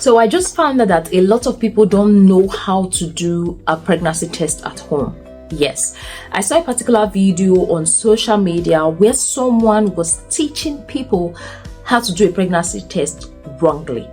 So I just found out that a lot of people don't know how to do a pregnancy test at home. Yes, I saw a particular video on social media where someone was teaching people how to do a pregnancy test wrongly.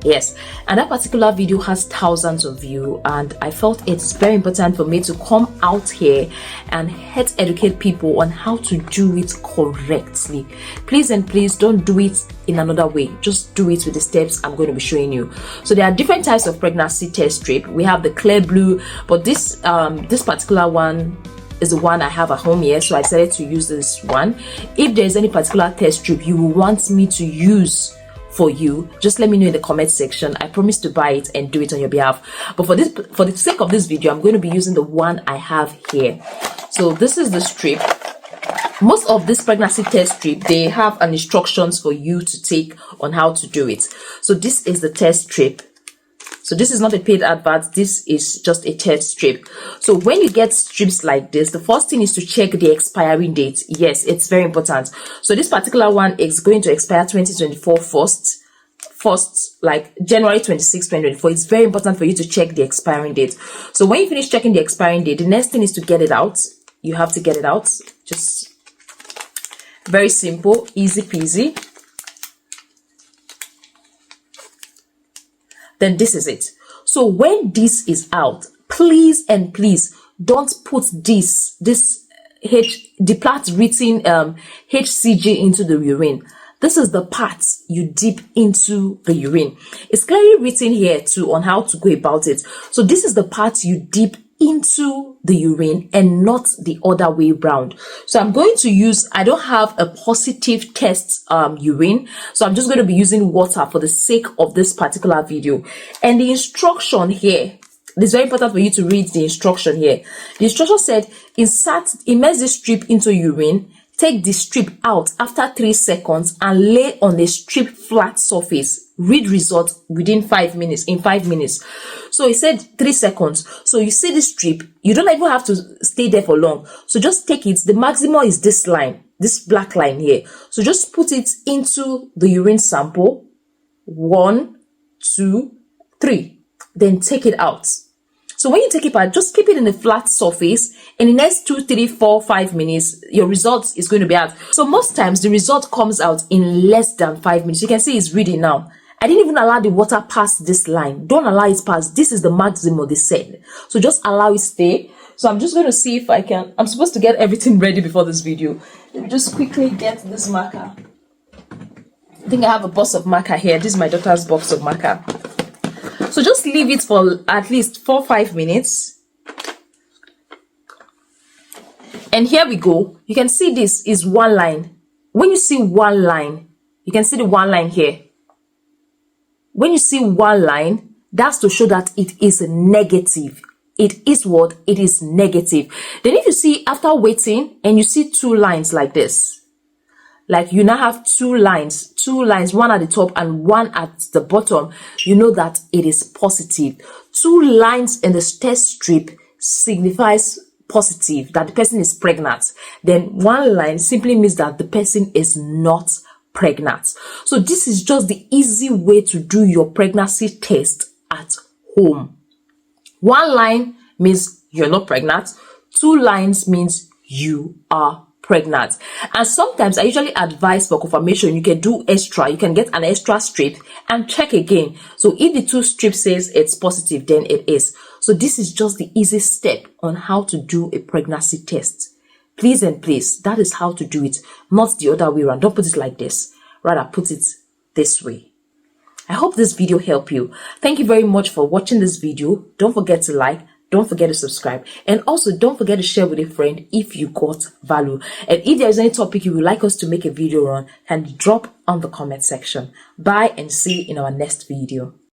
Yes, and that particular video has thousands of views, and I felt it's very important for me to come out here and help educate people on how to do it correctly. Please and please don't do it in another way. Just do it with the steps I'm going to be showing you. So there are different types of pregnancy test strip. We have the clear blue, but this particular one is the one I have at home here, so I decided to use this one. If there is any particular test strip you will want me to use for you, just let me know in the comment section. I promise to buy it and do it on your behalf. But for the sake of this video, I'm going to be using the one I have here. So this is the strip. Most of this pregnancy test strip, they have an instructions for you to take on how to do it. So this is the test strip. So this is not a paid advert, this is just a test strip. So when you get strips like this, the first thing is to check the expiring date. Yes, it's very important. So this particular one is going to expire 2024 first, like January 26, 2024. It's very important for you to check the expiring date. So when you finish checking the expiring date, the next thing is to get it out. You have to get it out. Just very simple, easy peasy. Then this is it. So when this is out, please and please don't put the part written HCG into the urine. This is the part you dip into the urine. It's clearly written here too on how to go about it. So this is the part you dip into the urine and not the other way round. So I'm going to use, I don't have a positive test urine, so I'm just going to be using water for the sake of this particular video. And the instruction here, it's very important for you to read the instruction here. The instruction said, immerse this strip into urine, take the strip out after 3 seconds and lay on a strip flat surface. Read result within 5 minutes, in 5 minutes. So it said 3 seconds. So you see this strip, you don't even have to stay there for long. So just take it. The maximum is this line, this black line here. So just put it into the urine sample. 1, 2, 3. Then take it out. So when you take it out, just keep it in a flat surface. In the next 2, 3, 4, 5 minutes, your result is going to be out. So most times the result comes out in less than 5 minutes. You can see it's reading now. I didn't even allow the water past this line. Don't allow it past. This is the maximum they said. So just allow it stay. So I'm just going to see if I can. I'm supposed to get everything ready before this video. Let me just quickly get this marker. I think I have a box of marker here. This is my daughter's box of marker. So just leave it for at least 4 or 5 minutes. And here we go. You can see this is one line. When you see one line, you can see the one line here. When you see one line, that's to show that it is negative. It is what? It is negative. Then if you see after waiting and you see 2 lines like this, like you now have 2 lines, one at the top and one at the bottom, you know that it is positive. 2 lines in the test strip signifies positive, that the person is pregnant. Then 1 line simply means that the person is not pregnant. So this is just the easy way to do your pregnancy test at home. 1 line means you're not pregnant. 2 lines means you are pregnant. And sometimes I usually advise for confirmation, you can do extra, you can get an extra strip and check again. So if the 2 strips says it's positive, then it is. So this is just the easy step on how to do a pregnancy test. Please and please, that is how to do it, not the other way around. Don't put it like this, rather put it this way. I hope this video helped you. Thank you very much for watching this video. Don't forget to like, don't forget to subscribe, and also don't forget to share with a friend if you got value. And if there is any topic you would like us to make a video on, can drop on the comment section. Bye and see you in our next video.